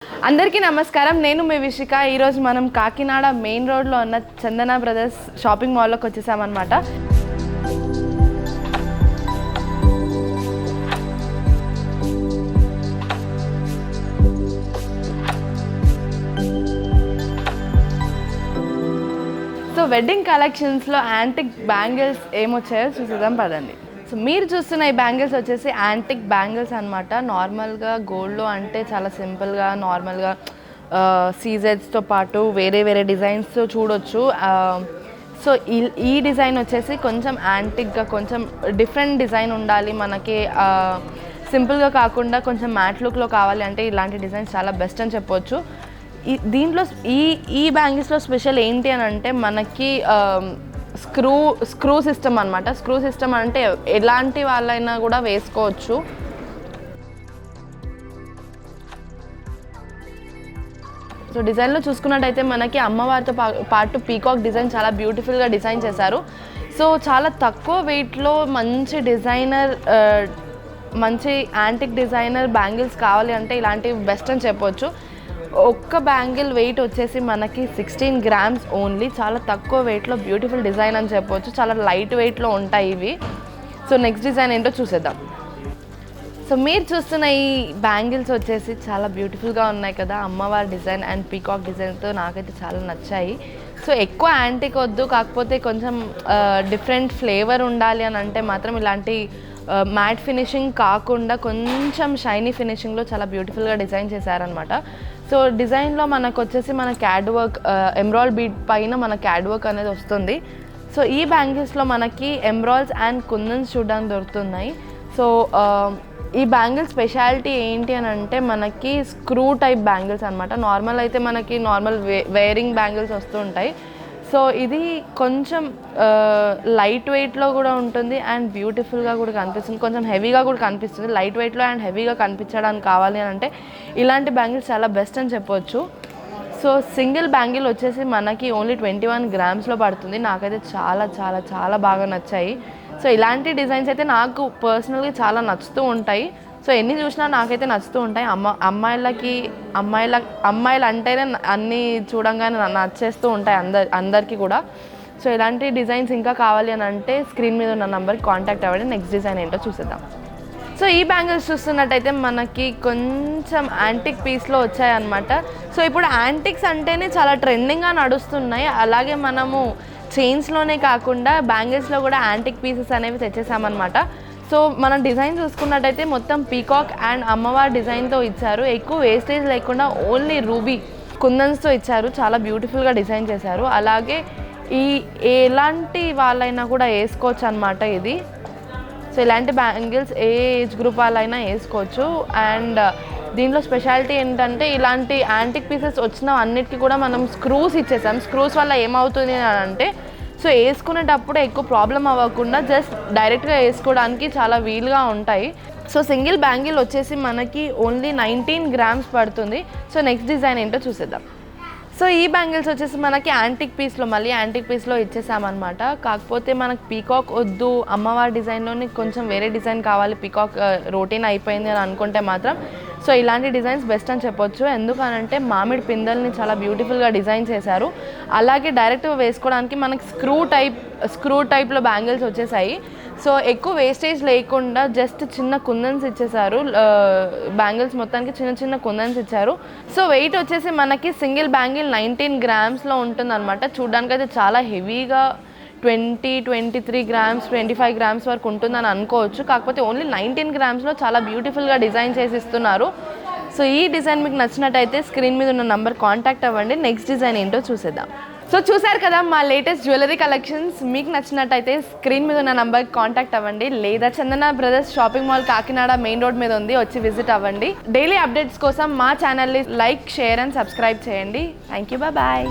అందరికీ నమస్కారం. నేను మీ విషిక. ఈరోజు మనం కాకినాడ మెయిన్ రోడ్లో ఉన్న చందన బ్రదర్స్ షాపింగ్ మాల్లోకి వచ్చేసామన్నమాట. సో వెడ్డింగ్ కలెక్షన్స్లో యాంటిక్ బ్యాంగిల్స్ ఏమొచ్చాయో చూసేద్దాం పదండి. సో మీరు చూస్తున్న ఈ బ్యాంగిల్స్ వచ్చేసి యాంటిక్ బ్యాంగిల్స్ అనమాట. నార్మల్గా గోల్డ్లో అంటే చాలా సింపుల్గా నార్మల్గా సీజెడ్స్తో పాటు వేరే వేరే డిజైన్స్తో చూడొచ్చు. సో ఈ డిజైన్ వచ్చేసి కొంచెం యాంటిక్గా కొంచెం డిఫరెంట్ డిజైన్ ఉండాలి మనకి, సింపుల్గా కాకుండా కొంచెం మ్యాట్ లుక్లో కావాలి అంటే ఇలాంటి డిజైన్స్ చాలా బెస్ట్ అని చెప్పొచ్చు. దీంట్లో ఈ బ్యాంగిల్స్లో స్పెషల్ ఏంటి అని అంటే మనకి స్క్రూ సిస్టమ్ అనమాట. స్క్రూ సిస్టమ్ అంటే ఎలాంటి వాళ్ళైనా కూడా వేసుకోవచ్చు. సో డిజైన్లో చూసుకున్నట్టయితే మనకి అమ్మవారితో పాటు పీకాక్ డిజైన్ చాలా బ్యూటిఫుల్గా డిజైన్ చేశారు. సో చాలా తక్కువ వెయిట్లో మంచి డిజైనర్ మంచి యాంటిక్ డిజైనర్ బ్యాంగిల్స్ కావాలి అంటే ఇలాంటివి బెస్ట్ అని చెప్పొచ్చు. ఒక్క బ్యాంగిల్ వెయిట్ వచ్చేసి మనకి 16 grams ఓన్లీ. చాలా తక్కువ వెయిట్లో బ్యూటిఫుల్ డిజైన్ అని చెప్పొచ్చు. చాలా లైట్ వెయిట్లో ఉంటాయి ఇవి. సో నెక్స్ట్ డిజైన్ ఏంటో చూసేద్దాం. సో మీరు చూస్తున్న ఈ బ్యాంగిల్స్ వచ్చేసి చాలా బ్యూటిఫుల్గా ఉన్నాయి కదా, అమ్మవారి డిజైన్ అండ్ పీకాక్ డిజైన్తో నాకైతే చాలా నచ్చాయి. సో ఎక్కువ యాంటిక్ వద్దు, కాకపోతే కొంచెం డిఫరెంట్ ఫ్లేవర్ ఉండాలి అని అంటే మాత్రం ఇలాంటి మ్యాట్ ఫినిషింగ్ కాకుండా కొంచెం షైనీ ఫినిషింగ్లో చాలా బ్యూటిఫుల్గా డిజైన్ చేశారనమాట. సో డిజైన్లో మనకు వచ్చేసి మన క్యాడ్ వర్క్ ఎమ్రాల్డ్ బీడ్ పైన మన క్యాడ్ వర్క్ అనేది వస్తుంది. సో ఈ బ్యాంగిల్స్లో మనకి ఎమ్రాల్డ్స్ అండ్ కుందన్స్ చూడడానికి దొరుకుతున్నాయి. సో ఈ బ్యాంగిల్స్ స్పెషాలిటీ ఏంటి అని అంటే మనకి స్క్రూ టైప్ బ్యాంగిల్స్ అనమాట. నార్మల్ అయితే మనకి నార్మల్ వేరింగ్ బ్యాంగిల్స్ వస్తూ ఉంటాయి. సో ఇది కొంచెం లైట్ వెయిట్లో కూడా ఉంటుంది అండ్ బ్యూటిఫుల్గా కూడా కనిపిస్తుంది, కొంచెం హెవీగా కూడా కనిపిస్తుంది. లైట్ వెయిట్లో అండ్ హెవీగా కనిపించడానికి కావాలి అని అంటే ఇలాంటి బ్యాంగిల్స్ చాలా బెస్ట్ అని చెప్పొచ్చు. సో సింగిల్ బ్యాంగిల్ వచ్చేసి మనకి ఓన్లీ 21 grams పడుతుంది. నాకైతే చాలా చాలా చాలా బాగా నచ్చాయి. సో ఇలాంటి డిజైన్స్ అయితే నాకు పర్సనల్గా చాలా నచ్చుతూ ఉంటాయి. సో ఎన్ని చూసినా నాకైతే నచ్చుతూ ఉంటాయి. అమ్మాయిలు అంటేనే అన్నీ చూడంగానే నచ్చేస్తూ ఉంటాయి అందరికీ కూడా. సో ఇలాంటి డిజైన్స్ ఇంకా కావాలి అని అంటే స్క్రీన్ మీద ఉన్న నెంబర్కి కాంటాక్ట్ అవ్వండి. నెక్స్ట్ డిజైన్ ఏంటో చూసేద్దాం. సో ఈ బ్యాంగిల్స్ చూస్తున్నట్టయితే మనకి కొంచెం యాంటిక్ పీస్లో వచ్చాయన్నమాట. సో ఇప్పుడు యాంటిక్స్ అంటేనే చాలా ట్రెండింగ్గా నడుస్తున్నాయి. అలాగే మనము చైన్స్లోనే కాకుండా బ్యాంగిల్స్లో కూడా యాంటిక్ పీసెస్ అనేవి తెచ్చేసామన్నమాట. సో మనం డిజైన్ చూసుకున్నట్టయితే మొత్తం పీకాక్ అండ్ అమ్మవారి డిజైన్తో ఇచ్చారు. ఎక్కువ వేస్టేజ్ లేకుండా ఓన్లీ రూబీ కుందన్స్తో ఇచ్చారు. చాలా బ్యూటిఫుల్గా డిజైన్ చేశారు. అలాగే ఎలాంటి వాళ్ళైనా కూడా వేసుకోవచ్చు అనమాట ఇది. సో ఇలాంటి బ్యాంగిల్స్ ఏ ఏజ్ గ్రూప్ వాళ్ళైనా వేసుకోవచ్చు. అండ్ దీంట్లో స్పెషాలిటీ ఏంటంటే ఇలాంటి యాంటిక్ పీసెస్ వచ్చిన అన్నిటికీ కూడా మనం స్క్రూస్ ఇచ్చేసాం. స్క్రూస్ వల్ల ఏమవుతుంది అని అంటే సో వేసుకునేటప్పుడు ఎక్కువ ప్రాబ్లం అవ్వకుండా జస్ట్ డైరెక్ట్గా వేసుకోవడానికి చాలా వీలుగా ఉంటాయి. సో సింగిల్ బ్యాంగిల్ వచ్చేసి మనకి ఓన్లీ 19 grams పడుతుంది. సో నెక్స్ట్ డిజైన్ ఏంటో చూసేద్దాం. సో ఈ బ్యాంగిల్స్ వచ్చేసి మనకి యాంటిక్ పీస్లో ఇచ్చేసామన్నమాట. కాకపోతే మనకి పీకాక్ వద్దు, అమ్మవారి డిజైన్లోని కొంచెం వేరే డిజైన్ కావాలి, పీకాక్ రొటీన్ అయిపోయింది అని అనుకుంటే మాత్రం సో ఇలాంటి డిజైన్స్ బెస్ట్ అని చెప్పొచ్చు. ఎందుకనంటే మామిడి పిందెల్ని చాలా బ్యూటిఫుల్గా డిజైన్ చేశారు. అలాగే డైరెక్ట్గా వేసుకోవడానికి మనకి స్క్రూ టైప్లో బ్యాంగిల్స్ వచ్చేసాయి. సో ఎక్కువ వేస్టేజ్ లేకుండా జస్ట్ చిన్న కుందన్స్ ఇచ్చేసారు. బ్యాంగిల్స్ మొత్తానికి చిన్న చిన్న కుందన్స్ ఇచ్చారు. సో వెయిట్ వచ్చేసి మనకి సింగిల్ బ్యాంగిల్ 19 grams ఉంటుంది అనమాట. చూడడానికి అయితే చాలా హెవీగా 23 grams 25 grams వరకు ఉంటుందని అనుకోవచ్చు. కాకపోతే ఓన్లీ 19 grams చాలా బ్యూటిఫుల్గా డిజైన్ చేసి ఇస్తున్నారు. సో ఈ డిజైన్ మీకు నచ్చినట్టయితే స్క్రీన్ మీద ఉన్న నంబర్ కాంటాక్ట్ అవ్వండి. నెక్స్ట్ డిజైన్ ఏంటో చూసేద్దాం. సో చూసారు కదా మా లేటెస్ట్ జ్యువెలరీ కలెక్షన్స్. మీకు నచ్చినట్టయితే స్క్రీన్ మీద ఉన్న నంబర్కి కాంటాక్ట్ అవ్వండి, లేదా Chandana Brothers shopping mall Kakinada main road మీద ఉంది, వచ్చి విజిట్ అవ్వండి. డైలీ అప్డేట్స్ కోసం మా ఛానల్ని లైక్, షేర్ అండ్ సబ్స్క్రైబ్ చేయండి. Thank you, bye.